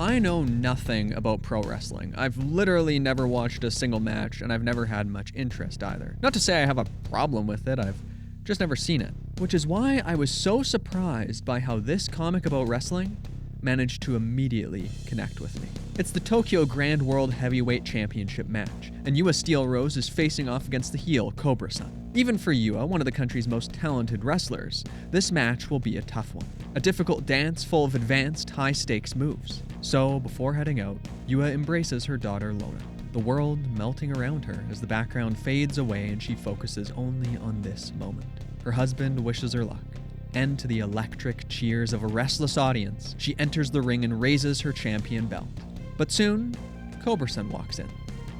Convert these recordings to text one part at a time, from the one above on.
I know nothing about pro wrestling. I've literally never watched a single match, and I've never had much interest either. Not to say I have a problem with it, I've just never seen it. Which is why I was so surprised by how this comic about wrestling managed to immediately connect with me. It's the Tokyo Grand World Heavyweight Championship match, and Yua Steel Rose is facing off against the heel, Cobra-san. Even for Yua, one of the country's most talented wrestlers, this match will be a tough one. A difficult dance full of advanced, high-stakes moves. So, before heading out, Yua embraces her daughter Lona, the world melting around her as the background fades away and she focuses only on this moment. Her husband wishes her luck, and to the electric cheers of a restless audience, she enters the ring and raises her champion belt. But soon, Cobra-san walks in.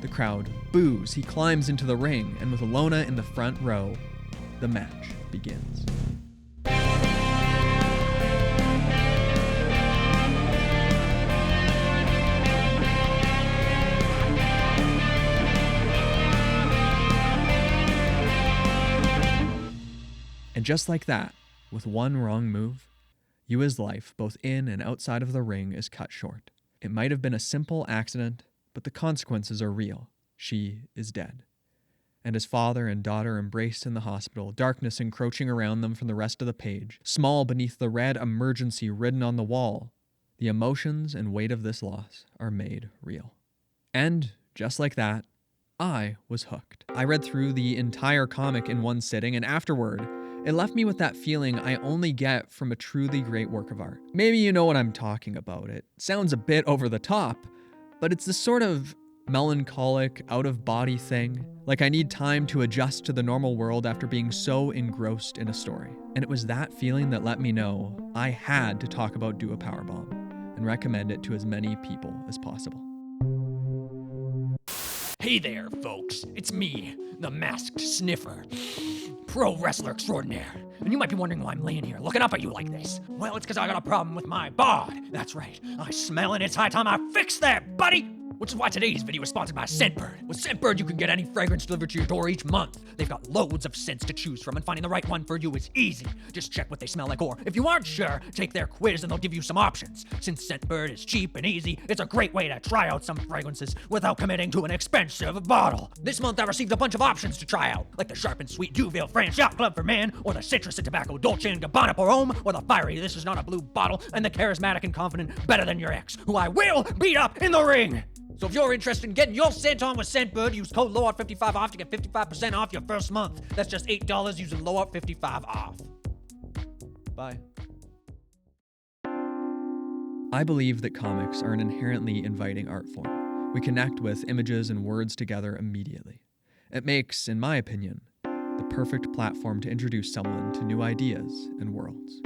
The crowd boos, he climbs into the ring, and with Lona in the front row, the match begins. And just like that, with one wrong move, Yua's life, both in and outside of the ring, is cut short. It might have been a simple accident, but the consequences are real. She is dead. And as father and daughter embraced in the hospital, darkness encroaching around them from the rest of the page, small beneath the red emergency written on the wall, the emotions and weight of this loss are made real. And just like that, I was hooked. I read through the entire comic in one sitting, and afterward, it left me with that feeling I only get from a truly great work of art. Maybe you know what I'm talking about. It sounds a bit over the top, but it's this sort of melancholic, out-of-body thing. Like I need time to adjust to the normal world after being so engrossed in a story. And it was that feeling that let me know I had to talk about Do a Powerbomb and recommend it to as many people as possible. Hey there, folks. It's me, the Masked Sniffer, pro wrestler extraordinaire. And you might be wondering why I'm laying here looking up at you like this. Well, it's because I got a problem with my bod. That's right. I smell and it's high time I fix that, buddy! Which is why today's video is sponsored by Scentbird. With Scentbird, you can get any fragrance delivered to your door each month. They've got loads of scents to choose from, and finding the right one for you is easy. Just check what they smell like, or if you aren't sure, take their quiz and they'll give you some options. Since Scentbird is cheap and easy, it's a great way to try out some fragrances without committing to an expensive bottle. This month I received a bunch of options to try out, like the sharp and sweet Duville French Yacht Club for men, or the citrus and tobacco Dolce & Gabbana pour homme, or the fiery This Is Not a Blue Bottle, and the charismatic and confident Better Than Your Ex, who I will beat up in the ring. So if you're interested in getting your scent on with Scentbird, use code LOWUP55 off to get 55% off your first month. That's just $8 using LOWUP55 off. Bye. I believe that comics are an inherently inviting art form. We connect with images and words together immediately. It makes, in my opinion, the perfect platform to introduce someone to new ideas and worlds.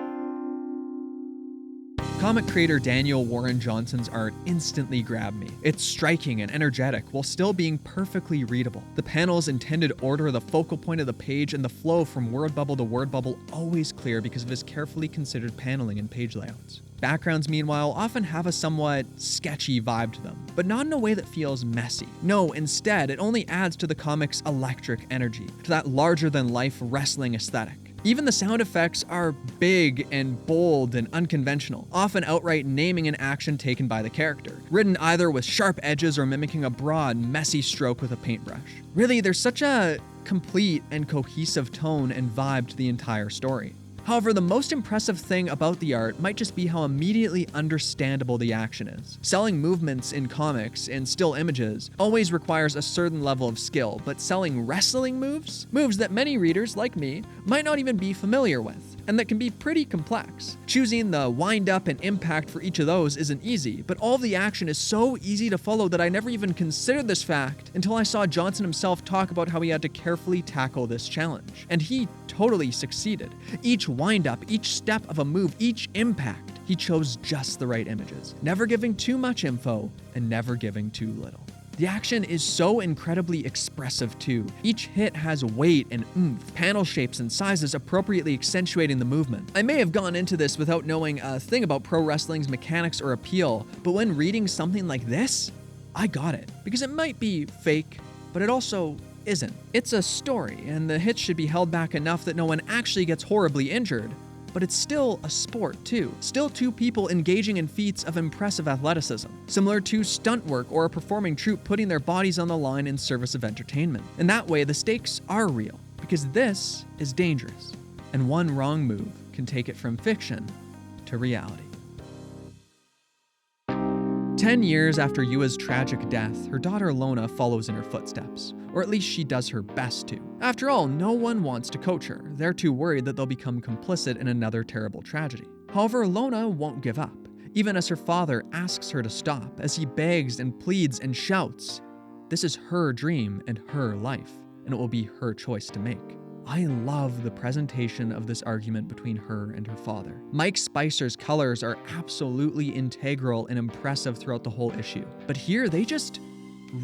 Comic creator Daniel Warren Johnson's art instantly grabbed me. It's striking and energetic while still being perfectly readable. The panel's intended order, the focal point of the page, and the flow from word bubble to word bubble always clear because of his carefully considered paneling and page layouts. Backgrounds, meanwhile, often have a somewhat sketchy vibe to them, but not in a way that feels messy. No, instead, it only adds to the comic's electric energy, to that larger-than-life wrestling aesthetic. Even the sound effects are big and bold and unconventional, often outright naming an action taken by the character, written either with sharp edges or mimicking a broad, messy stroke with a paintbrush. Really, there's such a complete and cohesive tone and vibe to the entire story. However, the most impressive thing about the art might just be how immediately understandable the action is. Selling movements in comics and still images always requires a certain level of skill, but selling wrestling moves that many readers, like me, might not even be familiar with, and that can be pretty complex. Choosing the wind-up and impact for each of those isn't easy, but all of the action is so easy to follow that I never even considered this fact until I saw Johnson himself talk about how he had to carefully tackle this challenge. And he totally succeeded. Each wind-up, each step of a move, each impact, he chose just the right images, never giving too much info and never giving too little. The action is so incredibly expressive too. Each hit has weight and oomph, panel shapes and sizes appropriately accentuating the movement. I may have gone into this without knowing a thing about pro wrestling's mechanics or appeal, but when reading something like this, I got it. Because it might be fake, but it also isn't. It's a story, and the hits should be held back enough that no one actually gets horribly injured, but it's still a sport too. Still two people engaging in feats of impressive athleticism, similar to stunt work or a performing troupe putting their bodies on the line in service of entertainment. In that way, the stakes are real, because this is dangerous, and one wrong move can take it from fiction to reality. 10 years after Yua's tragic death, her daughter Lona follows in her footsteps, or at least she does her best to. After all, no one wants to coach her. They're too worried that they'll become complicit in another terrible tragedy. However, Lona won't give up, even as her father asks her to stop, as he begs and pleads and shouts. This is her dream and her life, and it will be her choice to make. I love the presentation of this argument between her and her father. Mike Spicer's colors are absolutely integral and impressive throughout the whole issue, but here they just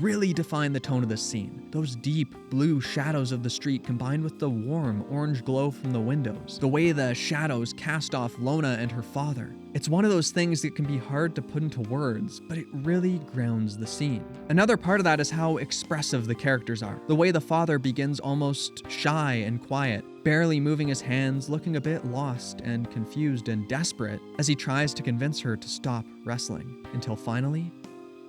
really define the tone of the scene. Those deep blue shadows of the street combined with the warm orange glow from the windows. The way the shadows cast off Lona and her father. It's one of those things that can be hard to put into words, but it really grounds the scene. Another part of that is how expressive the characters are. The way the father begins almost shy and quiet, barely moving his hands, looking a bit lost and confused and desperate as he tries to convince her to stop wrestling, until finally,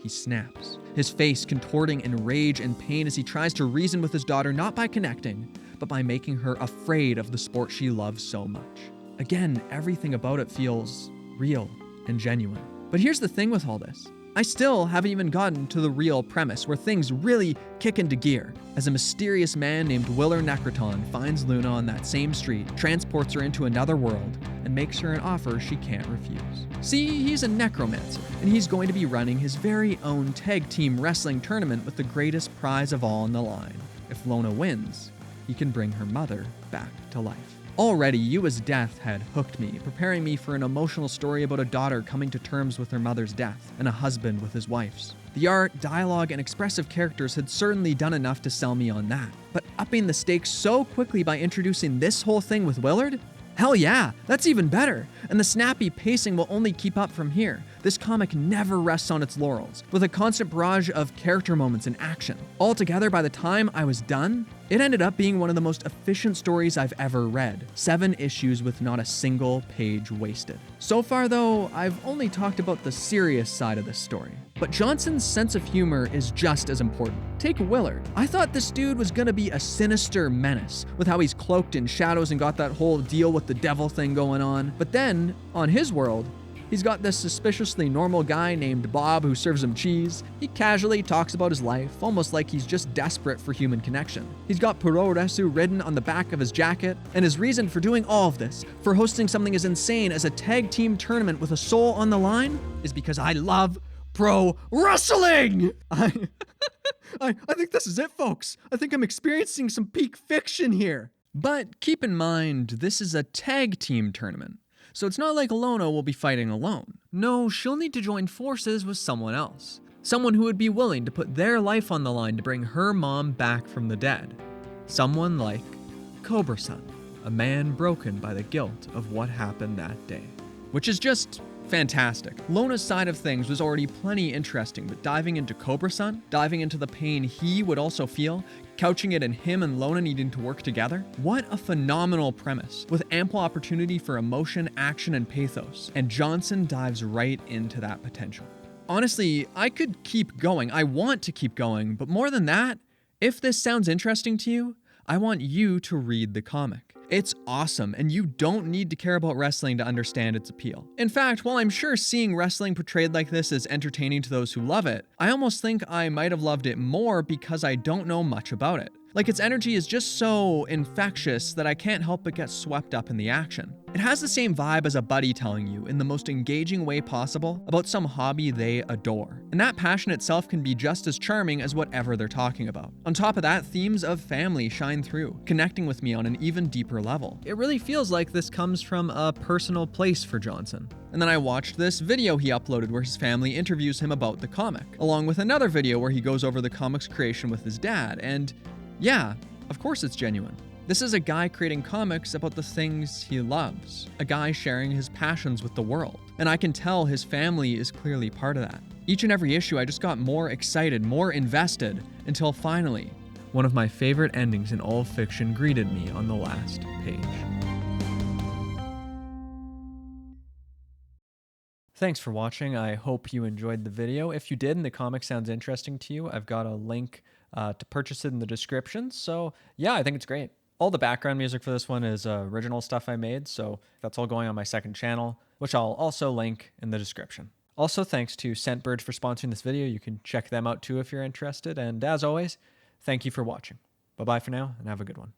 he snaps, his face contorting in rage and pain as he tries to reason with his daughter not by connecting, but by making her afraid of the sport she loves so much. Again, everything about it feels real and genuine. But here's the thing with all this. I still haven't even gotten to the real premise where things really kick into gear as a mysterious man named Willer Necroton finds Luna on that same street, transports her into another world, and makes her an offer she can't refuse. See, he's a necromancer, and he's going to be running his very own tag team wrestling tournament with the greatest prize of all on the line. If Lona wins, he can bring her mother back to life. Already, Yua's death had hooked me, preparing me for an emotional story about a daughter coming to terms with her mother's death, and a husband with his wife's. The art, dialogue, and expressive characters had certainly done enough to sell me on that. But upping the stakes so quickly by introducing this whole thing with Willard? Hell yeah, that's even better. And the snappy pacing will only keep up from here. This comic never rests on its laurels, with a constant barrage of character moments and action. Altogether, by the time I was done, it ended up being one of the most efficient stories I've ever read. 7 issues with not a single page wasted. So far though, I've only talked about the serious side of this story. But Johnson's sense of humor is just as important. Take Willard. I thought this dude was gonna be a sinister menace, with how he's cloaked in shadows and got that whole deal with the devil thing going on. But then, on his world, he's got this suspiciously normal guy named Bob who serves him cheese. He casually talks about his life, almost like he's just desperate for human connection. He's got Puroresu written on the back of his jacket, and his reason for doing all of this, for hosting something as insane as a tag team tournament with a soul on the line, is because I love pro wrestling! I think this is it, folks. I think I'm experiencing some peak fiction here. But keep in mind, this is a tag team tournament. So it's not like Lona will be fighting alone. No, she'll need to join forces with someone else. Someone who would be willing to put their life on the line to bring her mom back from the dead. Someone like Cobra-san, a man broken by the guilt of what happened that day. Which is just fantastic. Lona's side of things was already plenty interesting, but diving into Cobra-san, diving into the pain he would also feel, couching it in him and Lona needing to work together, what a phenomenal premise, with ample opportunity for emotion, action, and pathos. And Johnson dives right into that potential. Honestly, I could keep going. I want to keep going, but more than that, if this sounds interesting to you, I want you to read the comic. It's awesome, and you don't need to care about wrestling to understand its appeal. In fact, while I'm sure seeing wrestling portrayed like this is entertaining to those who love it, I almost think I might have loved it more because I don't know much about it. Like, its energy is just so infectious that I can't help but get swept up in the action. It has the same vibe as a buddy telling you, in the most engaging way possible, about some hobby they adore. And that passion itself can be just as charming as whatever they're talking about. On top of that, themes of family shine through, connecting with me on an even deeper level. It really feels like this comes from a personal place for Johnson. And then I watched this video he uploaded where his family interviews him about the comic, along with another video where he goes over the comic's creation with his dad, and yeah, of course it's genuine. This is a guy creating comics about the things he loves, a guy sharing his passions with the world, and I can tell his family is clearly part of that. Each and every issue I just got more excited, more invested, until finally, one of my favorite endings in all fiction greeted me on the last page. Thanks for watching. I hope you enjoyed the video. If you did and the comic sounds interesting to you, I've got a link to purchase it in the description. So yeah, I think it's great. All the background music for this one is original stuff I made, so that's all going on my second channel, which I'll also link in the description. Also, thanks to Scentbird for sponsoring this video. You can check them out too if you're interested. And as always, thank you for watching. Bye-bye for now, and have a good one.